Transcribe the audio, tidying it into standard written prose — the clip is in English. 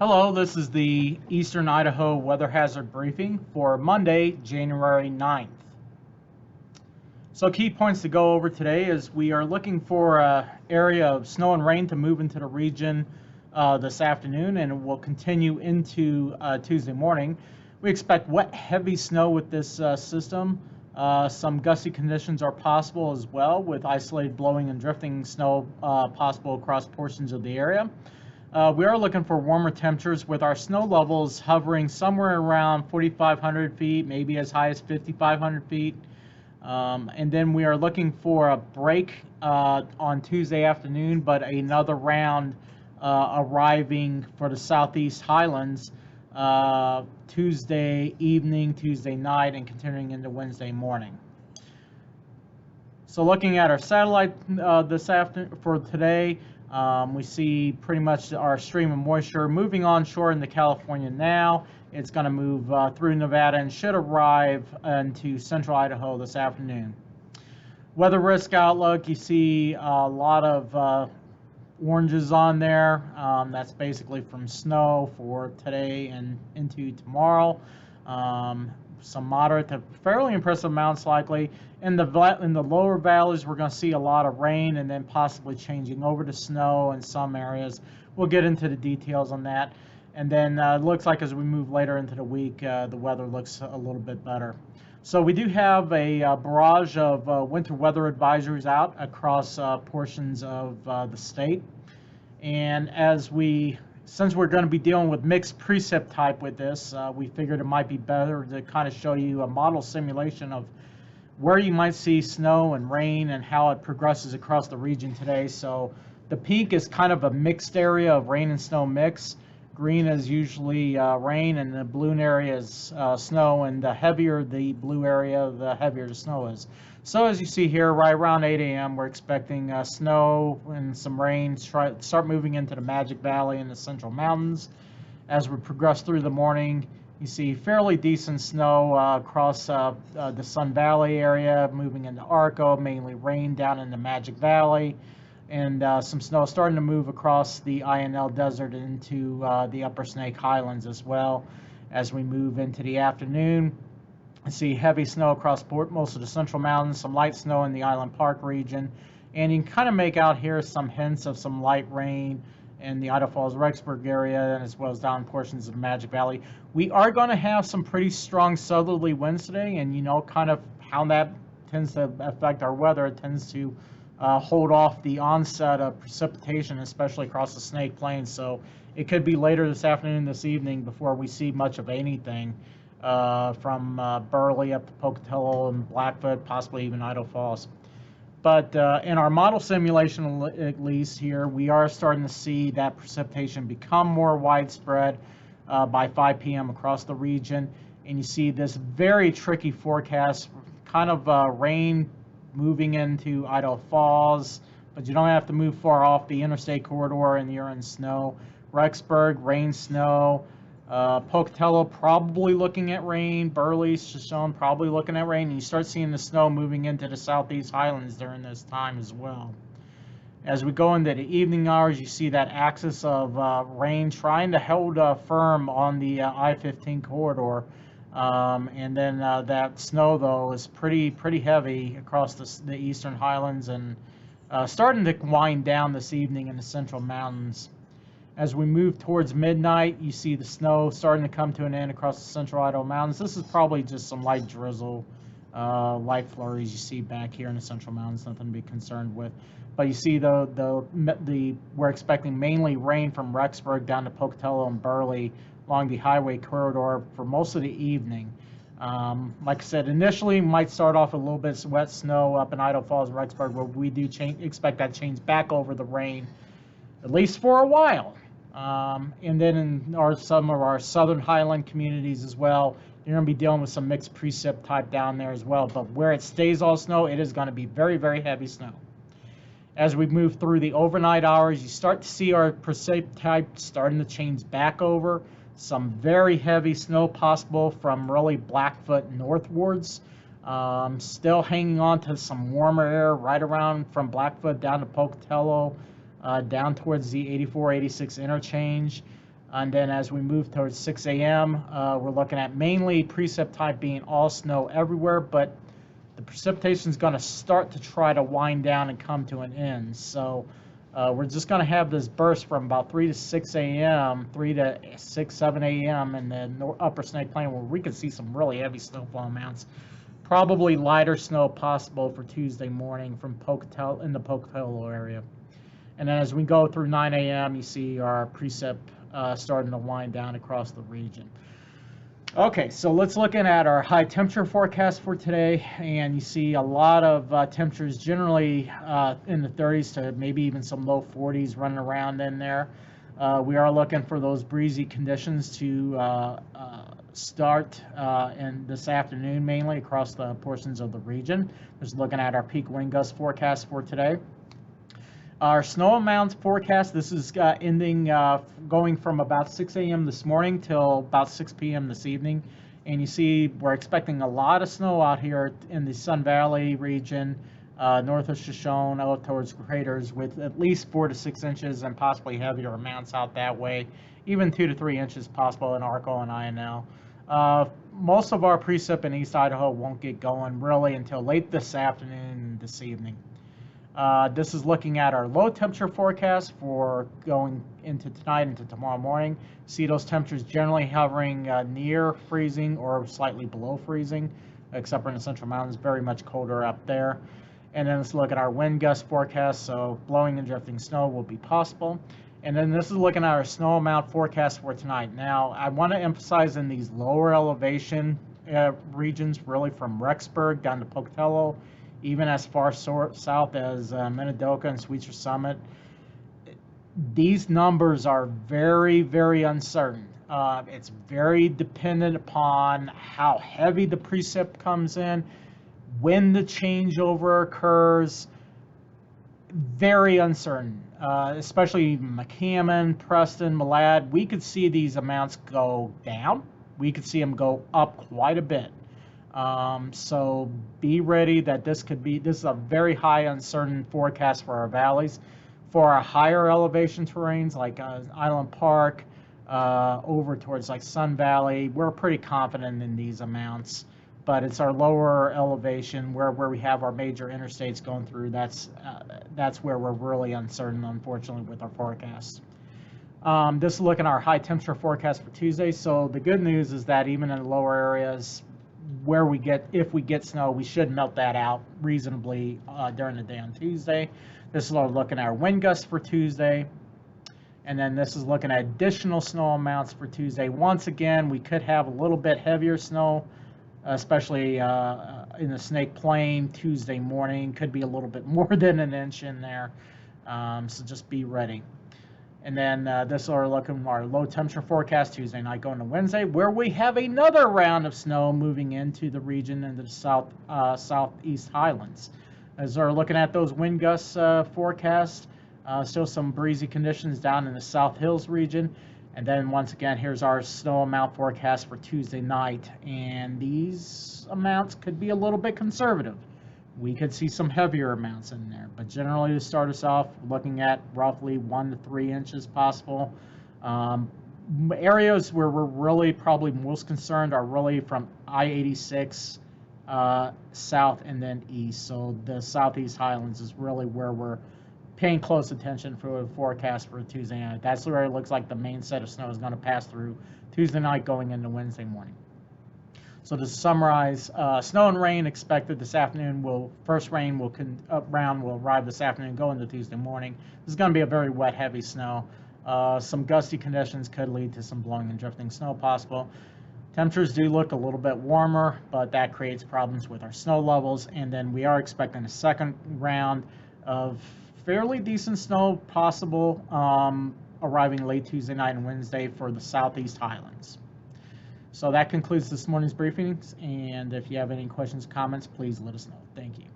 Hello, this is the Eastern Idaho weather hazard briefing for Monday, January 9th. So key points to go over today is we are looking for an area of snow and rain to move into the region this afternoon, and it will continue into Tuesday morning. We expect wet, heavy snow with this system. Some gusty conditions are possible as well, with isolated blowing and drifting snow possible across portions of the area. We are looking for warmer temperatures with our snow levels hovering somewhere around 4,500 feet, maybe as high as 5,500 feet. And then we are looking for a break on Tuesday afternoon, but another round arriving for the southeast highlands Tuesday evening, Tuesday night, and continuing into Wednesday morning. So looking at our satellite for today, we see pretty much our stream of moisture moving onshore into California now. It's going to move through Nevada and should arrive into central Idaho this afternoon. Weather risk outlook, you see a lot of oranges on there. That's basically from snow for today and into tomorrow. Some moderate to fairly impressive amounts likely. In the lower valleys, we're going to see a lot of rain and then possibly changing over to snow in some areas. We'll get into the details on that. And then it looks like as we move later into the week, the weather looks a little bit better. So we do have a barrage of winter weather advisories out across portions of the state. And since we're going to be dealing with mixed precip type with this, we figured it might be better to kind of show you a model simulation of where you might see snow and rain and how it progresses across the region today. So the peak is kind of a mixed area of rain and snow mix. Green is usually rain, and the blue area is snow, and the heavier the blue area, the heavier the snow is. So as you see here, right around 8 a.m., we're expecting snow and some rain start moving into the Magic Valley and the Central Mountains. As we progress through the morning, you see fairly decent snow across the Sun Valley area, moving into Arco, mainly rain down in the Magic Valley, and some snow starting to move across the INL Desert into the Upper Snake Highlands as well. As we move into the afternoon, you see heavy snow across most of the Central Mountains, some light snow in the Island Park region, and you can kind of make out here some hints of some light rain in the Idaho Falls, Rexburg area, as well as down portions of the Magic Valley. We are going to have some pretty strong southerly winds today, and you know kind of how that tends to affect our weather. It tends to hold off the onset of precipitation, especially across the Snake Plains. So it could be later this afternoon, this evening, before we see much of anything from Burley up to Pocatello and Blackfoot, possibly even Idaho Falls. But in our model simulation, at least here, we are starting to see that precipitation become more widespread by 5 p.m. across the region. And you see this very tricky forecast, kind of rain moving into Idaho Falls, but you don't have to move far off the interstate corridor and you're in snow. Rexburg, rain, snow. Pocatello probably looking at rain. Burley's shown probably looking at rain. And you start seeing the snow moving into the southeast highlands during this time as well. As we go into the evening hours, you see that axis of rain trying to hold firm on the I-15 corridor. And then that snow, though, is pretty heavy across the eastern highlands and starting to wind down this evening in the Central Mountains. As we move towards midnight, you see the snow starting to come to an end across the Central Idaho Mountains. This is probably just some light drizzle, light flurries you see back here in the Central Mountains, nothing to be concerned with. But you see we're expecting mainly rain from Rexburg down to Pocatello and Burley along the highway corridor for most of the evening. Like I said, initially might start off a little bit of wet snow up in Idaho Falls and Rexburg, but we do expect that change back over the rain, at least for a while. And then in some of our southern highland communities as well, you're going to be dealing with some mixed precip type down there as well. But where it stays all snow, it is going to be very, very heavy snow. As we move through the overnight hours, you start to see our precip type starting to change back over. Some very heavy snow possible from really Blackfoot northwards. Still hanging on to some warmer air right around from Blackfoot down to Pocatello, down towards the 84-86 interchange. And then as we move towards 6 a.m., we're looking at mainly precip type being all snow everywhere, but the precipitation is going to start to try to wind down and come to an end. So we're just going to have this burst from about 3 to 6 a.m., 3 to 6, 7 a.m. in the upper Snake Plain, where we could see some really heavy snowfall amounts. Probably lighter snow possible for Tuesday morning from Pocatello, in the Pocatello area. And then as we go through 9 a.m., you see our precip starting to wind down across the region. Okay, so let's look at our high temperature forecast for today, and you see a lot of temperatures generally in the 30s to maybe even some low 40s running around in there. We are looking for those breezy conditions to start in this afternoon, mainly across the portions of the region. Just looking at our peak wind gust forecast for today. Our snow amounts forecast, this is ending, going from about 6 a.m. this morning till about 6 p.m. this evening. And you see we're expecting a lot of snow out here in the Sun Valley region, north of Shoshone, out towards craters, with at least 4 to 6 inches and possibly heavier amounts out that way, even 2 to 3 inches possible in Arco and INL. Most of our precip in East Idaho won't get going really until late this afternoon, this evening. This is looking at our low temperature forecast for going into tonight into tomorrow morning. See those temperatures generally hovering near freezing or slightly below freezing, except for in the Central Mountains, very much colder up there. And then let's look at our wind gust forecast. So blowing and drifting snow will be possible. And then this is looking at our snow amount forecast for tonight. Now, I want to emphasize in these lower elevation regions, really from Rexburg down to Pocatello, even as far south as Minidoka and Sweetser Summit, these numbers are very, very uncertain. It's very dependent upon how heavy the precip comes in, when the changeover occurs. Very uncertain, especially McCammon, Preston, Malad. We could see these amounts go down. We could see them go up quite a bit. So be ready that this is a very high uncertain forecast for our valleys. For our higher elevation terrains like Island Park, over towards like Sun Valley, we're pretty confident in these amounts. But it's our lower elevation where we have our major interstates going through. That's where we're really uncertain, unfortunately, with our forecasts. This is looking at our high temperature forecast for Tuesday. So the good news is that even in the lower areas, if we get snow, we should melt that out reasonably during the day on Tuesday. This is looking at our wind gusts for Tuesday. And then this is looking at additional snow amounts for Tuesday. Once again, we could have a little bit heavier snow, especially in the Snake Plain Tuesday morning. Could be a little bit more than an inch in there. So just be ready. And then this is looking at our low temperature forecast Tuesday night going to Wednesday, where we have another round of snow moving into the region in the southeast highlands. As we're looking at those wind gusts forecast, still some breezy conditions down in the South Hills region. And then once again, here's our snow amount forecast for Tuesday night. And these amounts could be a little bit conservative. We could see some heavier amounts in there, but generally to start us off, looking at roughly 1 to 3 inches possible. Areas where we're really probably most concerned are really from I-86 south and then east. So the southeast highlands is really where we're paying close attention for the forecast for Tuesday night. That's where it looks like the main set of snow is going to pass through Tuesday night going into Wednesday morning. So to summarize, snow and rain expected this afternoon. First rain round will arrive this afternoon, go into Tuesday morning. This is going to be a very wet, heavy snow. Some gusty conditions could lead to some blowing and drifting snow possible. Temperatures do look a little bit warmer, but that creates problems with our snow levels. And then we are expecting a second round of fairly decent snow possible, arriving late Tuesday night and Wednesday for the southeast highlands. So that concludes this morning's briefings, and if you have any questions or comments, please let us know. Thank you.